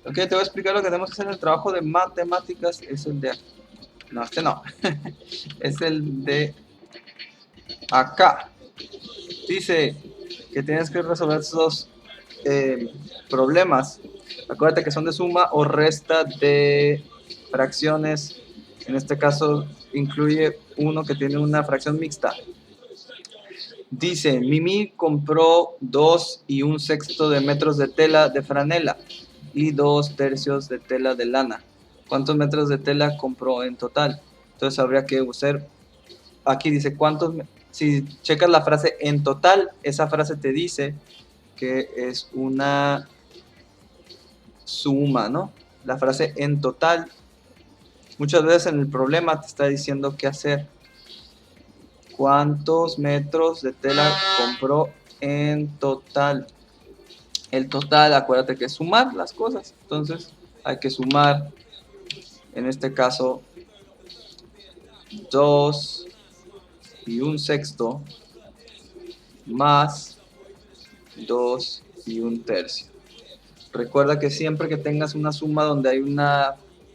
Ok, te voy a explicar lo que tenemos que hacer en el trabajo de matemáticas. Es el de... No, este no. Es el de acá. Dice que tienes que resolver estos dos problemas. Acuérdate que son de suma o resta de fracciones. En este caso incluye uno que tiene una fracción mixta. Dice, Mimi compró 2 1/6 de metros de tela de franela y 2 tercios de tela de lana. ¿Cuántos metros de tela compró en total? Entonces habría que usar, aquí dice cuántos, si checas la frase en total, esa frase te dice que es una suma, ¿no? La frase en total, muchas veces en el problema te está diciendo qué hacer. ¿Cuántos metros de tela compró en total? El total, acuérdate que es sumar las cosas. Entonces hay que sumar, en este caso, 2 1/6 más 2 1/3. Recuerda que siempre que tengas una suma donde hay un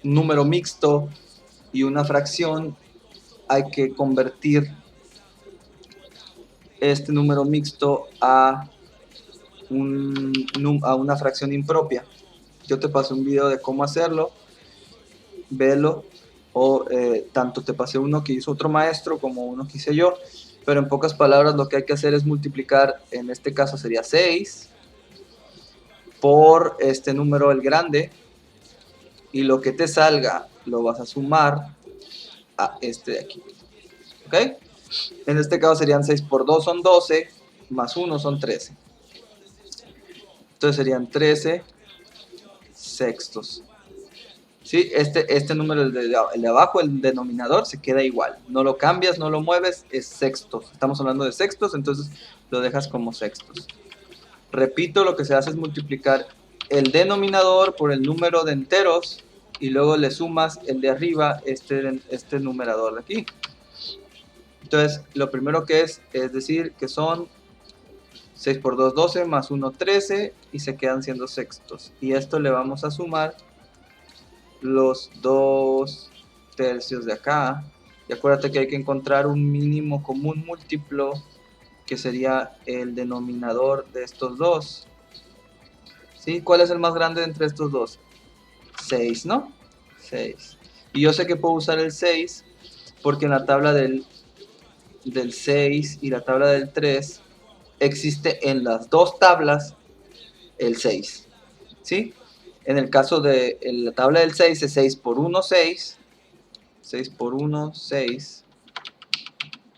número mixto y una fracción, hay que convertir este número mixto a una fracción impropia. Yo te pasé un video de cómo hacerlo, velo, o tanto te pasé uno que hizo otro maestro como uno que hice yo, pero en pocas palabras lo que hay que hacer es multiplicar, en este caso sería 6 por este número, el grande, y lo que te salga lo vas a sumar a este de aquí, ¿ok? En este caso serían 6 por 2 son 12, más 1 son 13. Entonces serían 13 sextos. ¿Sí? Este número, el de abajo, el denominador, se queda igual. No lo cambias, no lo mueves, es sextos. Estamos hablando de sextos, entonces lo dejas como sextos. Repito, lo que se hace es multiplicar el denominador por el número de enteros y luego le sumas el de arriba, este numerador de aquí. Entonces, lo primero que es decir que son 6 por 2, 12, más 1, 13, y se quedan siendo sextos. Y esto le vamos a sumar los 2 tercios de acá. Y acuérdate que hay que encontrar un mínimo común múltiplo, que sería el denominador de estos dos. ¿Sí? ¿Cuál es el más grande entre estos dos? 6, ¿no? 6. Y yo sé que puedo usar el 6 porque en la tabla del 6 y la tabla del 3 existe en las dos tablas el 6. ¿Sí? En el caso de la tabla del 6 es 6 por 1, 6. 6 por 1, 6.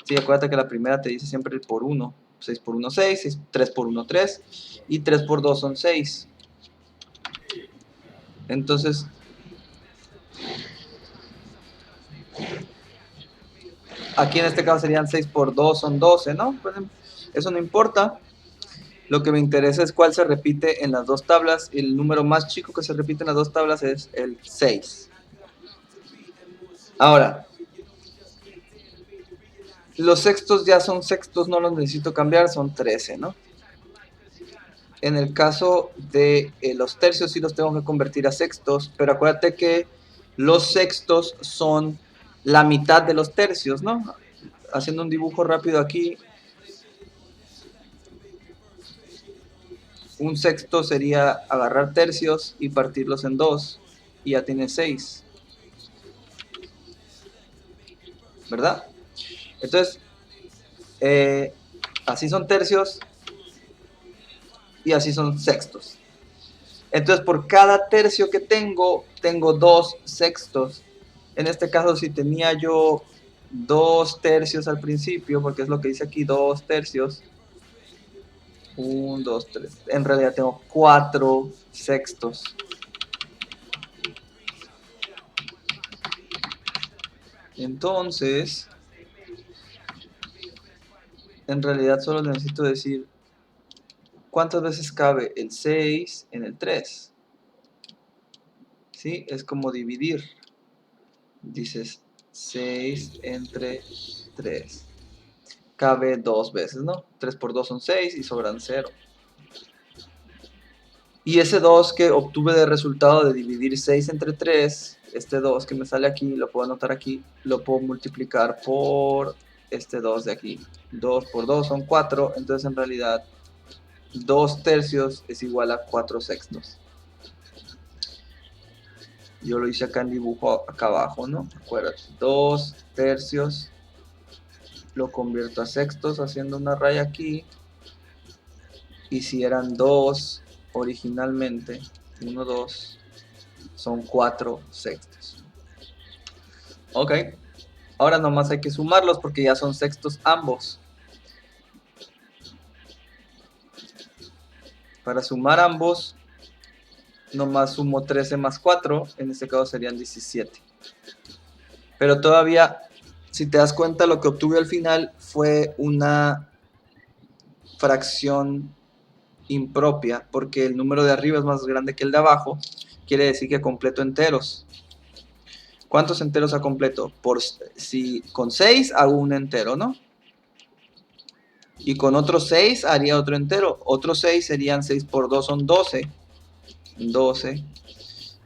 Sí, acuérdate que la primera te dice siempre el por 1. 6 por 1, 6. 3 por 1, 3. Y 3 por 2 son 6. Entonces, aquí en este caso serían 6 por 2 son 12, ¿no? Pues eso no importa. Lo que me interesa es cuál se repite en las dos tablas. El número más chico que se repite en las dos tablas es el 6. Ahora, los sextos ya son sextos, no los necesito cambiar, son 13, ¿no? En el caso de los tercios sí los tengo que convertir a sextos, pero acuérdate que los sextos son la mitad de los tercios, ¿no? Haciendo un dibujo rápido aquí, un sexto sería agarrar tercios y partirlos en dos, y ya tienes 6, ¿verdad? Entonces, así son tercios y así son sextos. Entonces, por cada tercio que tengo 2 sextos. En este caso, si tenía yo 2 tercios al principio, porque es lo que dice aquí, 2 tercios. 1, 2, 3. En realidad tengo 4 sextos. Entonces, en realidad solo necesito decir cuántas veces cabe el 6 en el 3. ¿Sí? Es como dividir. Dices 6 entre 3. Cabe 2 veces, ¿no? 3 por 2 son 6 y sobran 0. Y ese 2 que obtuve de resultado de dividir 6 entre 3, este 2 que me sale aquí, lo puedo anotar aquí, lo puedo multiplicar por este 2 de aquí. 2 por 2 son 4, entonces en realidad 2 tercios es igual a 4 sextos. Yo lo hice acá en dibujo acá abajo, ¿no? Acuérdate, 2 tercios lo convierto a sextos haciendo una raya aquí. Y si eran 2 originalmente, 1, 2, son 4 sextos. Ok, ahora nomás hay que sumarlos porque ya son sextos ambos. Para sumar ambos, nomás sumo 13 más 4, en este caso serían 17. Pero todavía, si te das cuenta, lo que obtuve al final fue una fracción impropia, porque el número de arriba es más grande que el de abajo, quiere decir que completo enteros. ¿Cuántos enteros a completo? Si con 6 hago un entero, ¿no? Y con otros 6 haría otro entero. Otros 6 serían 6 por 2 son 12. 12.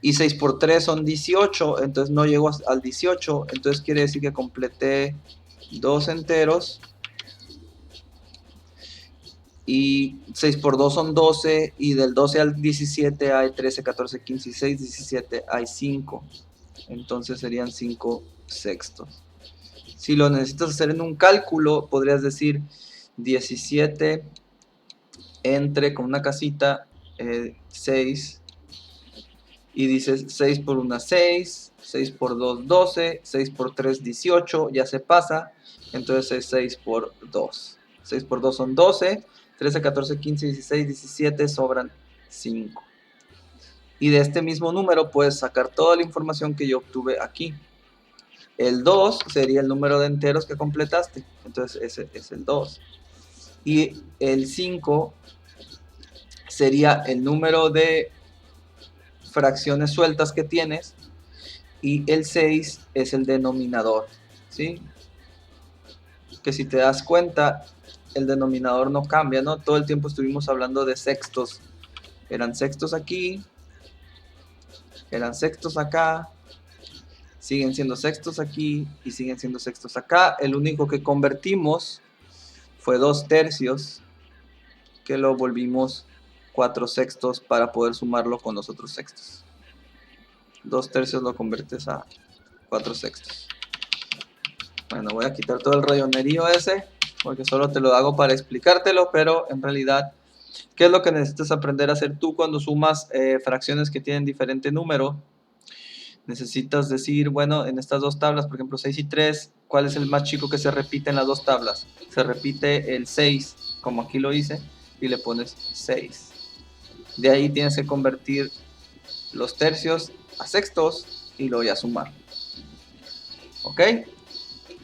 Y 6 por 3 son 18. Entonces no llego al 18. Entonces quiere decir que completé 2 enteros. Y 6 por 2 son 12. Y del 12 al 17 hay 13, 14, 15, 16, 17. Hay 5. Entonces serían 5 sextos. Si lo necesitas hacer en un cálculo, podrías decir 17 entre, con una casita, 6. Y dices 6 por 1, 6. 6 por 2, 12. 6 por 3, 18. Ya se pasa. Entonces es 6 por 2. 6 por 2 son 12. 13, 14, 15, 16, 17. Sobran 5. Y de este mismo número puedes sacar toda la información que yo obtuve aquí. El 2 sería el número de enteros que completaste. Entonces ese es el 2. Y el 5 sería el número de fracciones sueltas que tienes. Y el 6 es el denominador. ¿Sí? Que si te das cuenta, el denominador no cambia, ¿no? Todo el tiempo estuvimos hablando de sextos. Eran sextos aquí. Eran sextos acá. Siguen siendo sextos aquí. Y siguen siendo sextos acá. El único que convertimos fue 2 tercios, que lo volvimos 4 sextos para poder sumarlo con los otros sextos. 2 tercios lo conviertes a 4 sextos. Bueno, voy a quitar todo el rayonerío ese, porque solo te lo hago para explicártelo, pero en realidad, ¿qué es lo que necesitas aprender a hacer tú cuando sumas fracciones que tienen diferente número? Necesitas decir, bueno, en estas dos tablas, por ejemplo, 6 y 3, ¿cuál es el más chico que se repite en las dos tablas? Se repite el 6, como aquí lo hice, y le pones 6. De ahí tienes que convertir los tercios a sextos y lo voy a sumar. ¿Ok?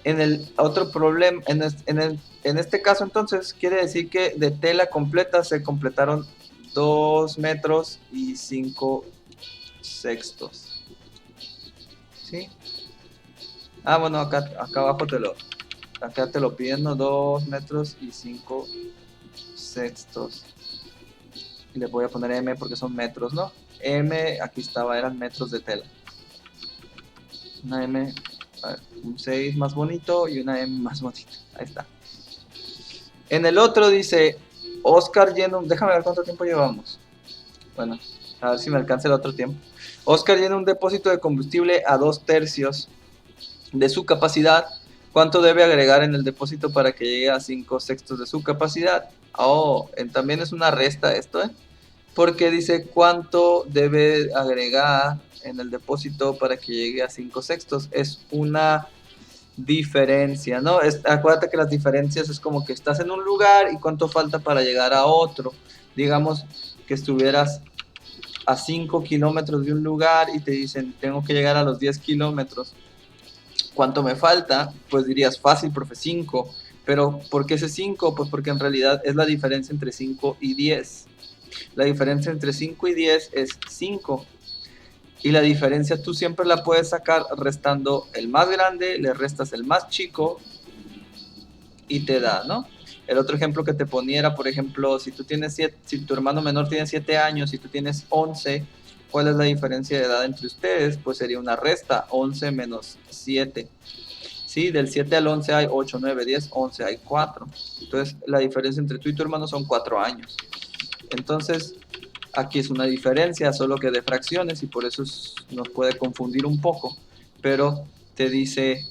En el otro problema, en este caso entonces, quiere decir que de tela completa se completaron 2 metros y 5 sextos. ¿Sí? Ah, bueno, acá abajo acá te lo piden, ¿no? 2 metros y 5 sextos. Y le voy a poner M porque son metros, ¿no? M, aquí estaba, eran metros de tela. Una M, a ver, un 6 más bonito y una M más bonita. Ahí está. En el otro dice, Oscar llena un... Déjame ver cuánto tiempo llevamos. Bueno, a ver si me alcanza el otro tiempo. Oscar llena un depósito de combustible a 2 tercios de su capacidad. ¿Cuánto debe agregar en el depósito para que llegue a 5 sextos de su capacidad? Oh, también es una resta esto, ¿eh? Porque dice cuánto debe agregar en el depósito para que llegue a 5 sextos. Es una diferencia, ¿no? Acuérdate que las diferencias es como que estás en un lugar y cuánto falta para llegar a otro. Digamos que estuvieras a 5 kilómetros de un lugar y te dicen, tengo que llegar a los 10 kilómetros. ¿Cuánto me falta? Pues dirías, fácil, profe, 5. Pero, ¿por qué ese 5? Pues porque en realidad es la diferencia entre 5 y 10. La diferencia entre 5 y 10 es 5. Y la diferencia tú siempre la puedes sacar restando el más grande, le restas el más chico y te da, ¿no? El otro ejemplo que te ponía era, por ejemplo, si si tu hermano menor tiene 7 años y tú tienes 11, ¿cuál es la diferencia de edad entre ustedes? Pues sería una resta, 11 menos 7. Sí, del 7 al 11 hay 8, 9, 10, 11 hay 4. Entonces, la diferencia entre tú y tu hermano son 4 años. Entonces, aquí es una diferencia, solo que de fracciones, y por eso nos puede confundir un poco. Pero te dice,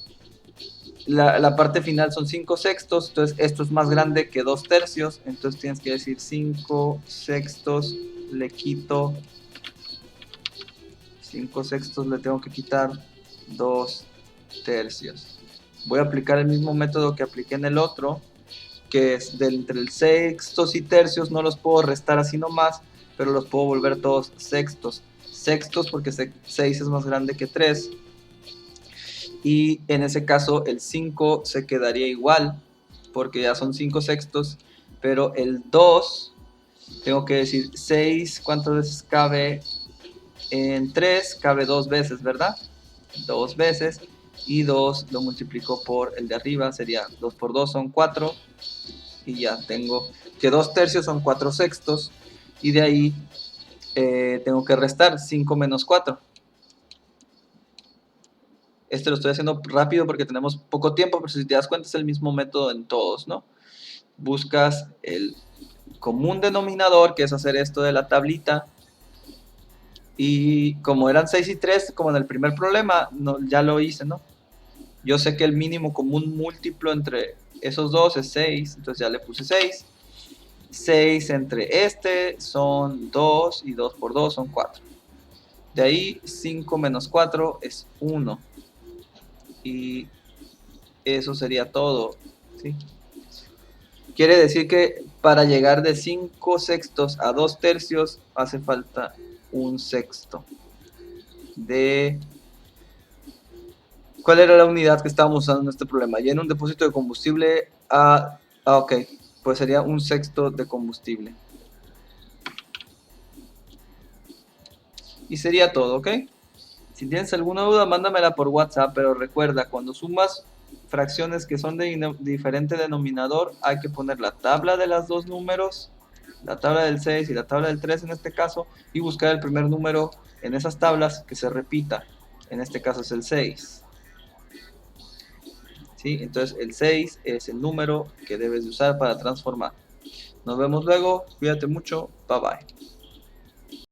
la parte final son 5 sextos, entonces esto es más grande que 2 tercios, entonces tienes que decir 5 sextos, le quito 5 sextos, le tengo que quitar 2 tercios. Voy a aplicar el mismo método que apliqué en el otro, que es entre el sextos y tercios, no los puedo restar así nomás, pero los puedo volver todos sextos. Sextos porque 6 es más grande que 3. Y en ese caso el 5 se quedaría igual, porque ya son 5 sextos, pero el 2, tengo que decir 6, ¿cuántas veces cabe? En 3 cabe 2 veces, ¿verdad? 2 veces, y 2 lo multiplico por el de arriba, sería 2 por 2 son 4, y ya tengo que 2 tercios son 4 sextos, y de ahí tengo que restar 5 menos 4. Este lo estoy haciendo rápido porque tenemos poco tiempo, pero si te das cuenta es el mismo método en todos, ¿no? Buscas el común denominador, que es hacer esto de la tablita, y como eran 6 y 3, como en el primer problema, no, ya lo hice, ¿no? Yo sé que el mínimo común múltiplo entre esos dos es 6, entonces ya le puse 6. 6 entre este son 2 y 2 por 2 son 4. De ahí 5 menos 4 es 1. Y eso sería todo, ¿sí? Quiere decir que para llegar de 5 sextos a 2 tercios hace falta un sexto. ¿Cuál era la unidad que estábamos usando en este problema? Y en un depósito de combustible ok, pues sería un sexto de combustible. Y sería todo, ¿ok? Si tienes alguna duda, mándamela por WhatsApp, pero recuerda, cuando sumas fracciones que son de diferente denominador, hay que poner la tabla de los dos números, la tabla del 6 y la tabla del 3 en este caso, y buscar el primer número en esas tablas que se repita. En este caso es el 6. ¿Sí? Entonces el 6 es el número que debes de usar para transformar. Nos vemos luego, cuídate mucho, bye bye.